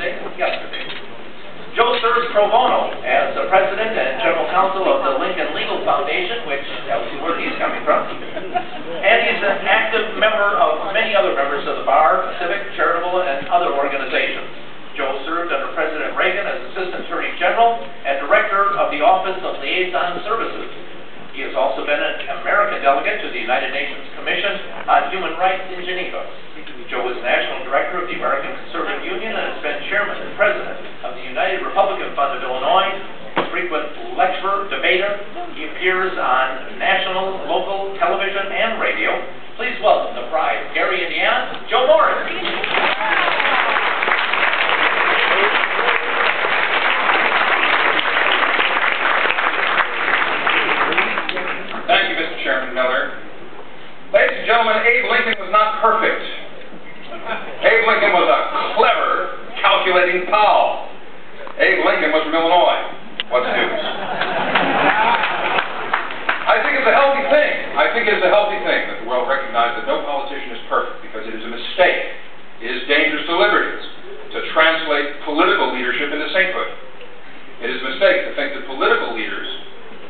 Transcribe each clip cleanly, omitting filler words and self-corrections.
Thursday, yesterday. Joe serves pro bono as the president and general counsel of the Lincoln Legal Foundation, which tells you where he's coming from. And he's an active member of many other members of the bar, civic, charitable, and other organizations. Joe served under President Reagan as Assistant Attorney General and Director of the Office of Liaison Services. He has also been an American delegate to the United Nations Commission on Human Rights in Geneva. Joe is National Director of the American Conservative Union and has been Chairman and President of the United Republican Fund of Illinois, a frequent lecturer, debater. He appears on national, local, television, and radio. Please welcome the pride of Gary, Indiana, Joe Morris. Thank you, Mr. Chairman Miller. Ladies and gentlemen, Abe Lincoln was not perfect. Abe Lincoln was a clever, calculating pal. Abe Lincoln was from Illinois. What's news? I think it's a healthy thing. I think it is a healthy thing that the world recognize that no politician is perfect, because it is a mistake. It is dangerous to liberties to translate political leadership into sainthood. It is a mistake to think that political leaders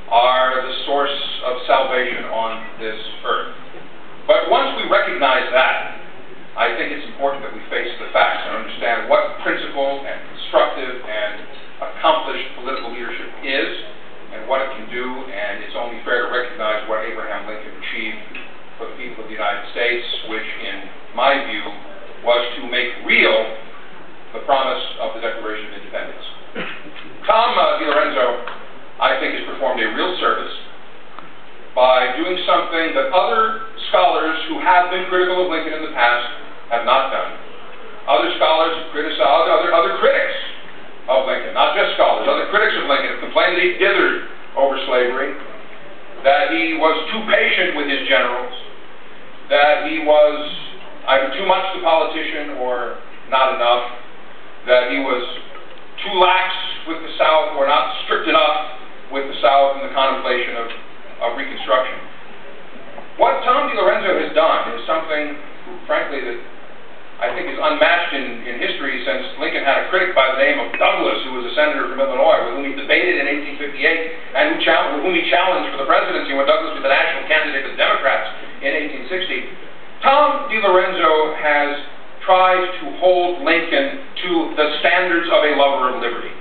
are the source of salvation on this earth. But once we recognize that, I think it's important that we face the facts and understand what principled and constructive and accomplished political leadership is and what it can do, and it's only fair to recognize what Abraham Lincoln achieved for the people of the United States, which, in my view, was to make real the promise of the Declaration of Independence. Tom DiLorenzo, I think, has performed a real service by doing something that other scholars who have been critical of Lincoln in the past have not done. Other scholars have criticized, other critics of Lincoln, not just scholars, other critics of Lincoln have complained that he dithered over slavery, that he was too patient with his generals, that he was either too much the politician or not enough, that he was too lax with the South or not strict enough with the South in the contemplation of Reconstruction. What Tom DiLorenzo has done is something, frankly, that I think is unmatched in history, since Lincoln had a critic by the name of Douglas, who was a senator from Illinois, with whom he debated in 1858, and with whom he challenged for the presidency when Douglas was the national candidate for the Democrats in 1860. Tom DiLorenzo has tried to hold Lincoln to the standards of a lover of liberty.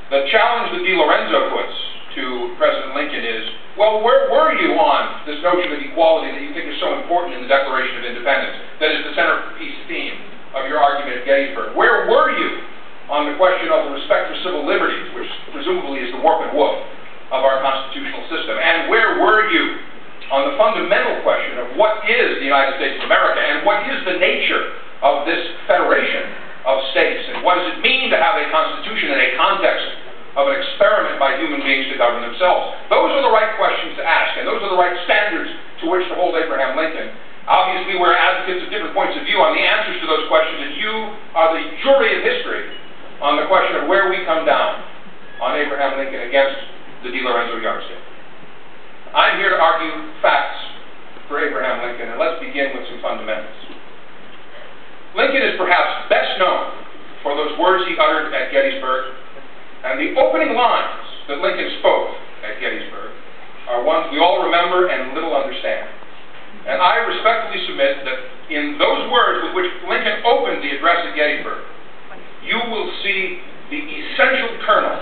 The challenge that DiLorenzo puts to President Lincoln is, well, where were you on this notion of equality that you think is so important in the Declaration of Independence, that is the centerpiece theme of your argument at Gettysburg? Where were you on the question of the respect for civil liberties, which presumably is the warp and woof of our constitutional system? And where were you on the fundamental question of what is the United States of America, and what is the nature of this federation of states, and what does it mean to have a constitution in a context of an experiment by human beings to govern themselves? Those are the right questions to ask, and those are the right standards to which to hold Abraham Lincoln. Obviously, we're advocates of different points of view on the answers to those questions, and you are the jury of history on the question of where we come down on Abraham Lincoln against the DiLorenzo yardstick. I'm here to argue facts for Abraham Lincoln, and let's begin with some fundamentals. Lincoln is perhaps best known for those words he uttered at Gettysburg, and the opening lines that Lincoln spoke at Gettysburg are ones we all remember and little understand. And I respectfully submit that in those words with which Lincoln opened the address at Gettysburg, you will see the essential kernel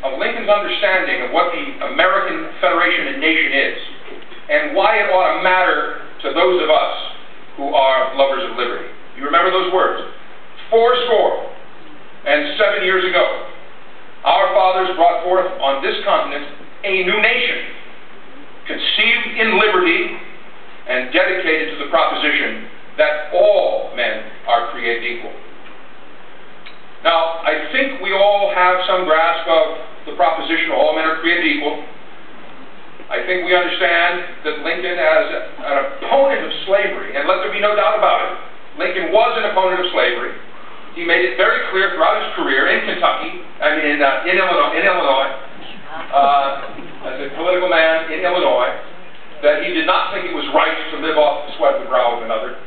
of Lincoln's understanding of what the American Federation and nation is, and why it ought to matter to those of us who are lovers of liberty. You remember those words? 407 years ago, our fathers brought forth on this continent a new nation, conceived in liberty and dedicated to the proposition that all men are created equal. Now, I think we all have some grasp of the proposition all men are created equal. I think we understand that Lincoln, as an opponent of slavery, and let there be no doubt about it, Lincoln was an opponent of slavery. He made it very clear throughout his career in Kentucky, in Illinois, as a political man in Illinois, that he did not think it was right to live off the sweat of the brow of another.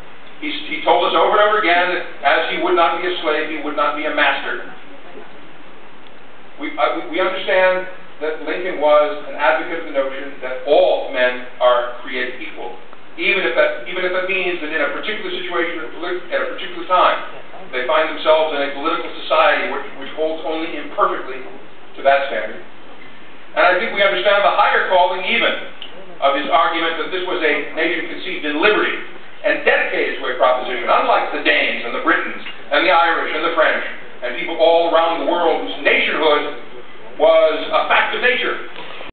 He told us over and over again that as he would not be a slave, he would not be a master. We understand that Lincoln was an advocate of the notion that all men are created equal, even if that means that in a particular situation at a particular time, they find themselves in a political society which holds only imperfectly to that standard. And I think we understand the higher calling even of his argument that this was a nation conceived in liberty and dedicated to a proposition, unlike the Danes and the Britons and the Irish and the French and people all around the world whose nationhood was a fact of nature.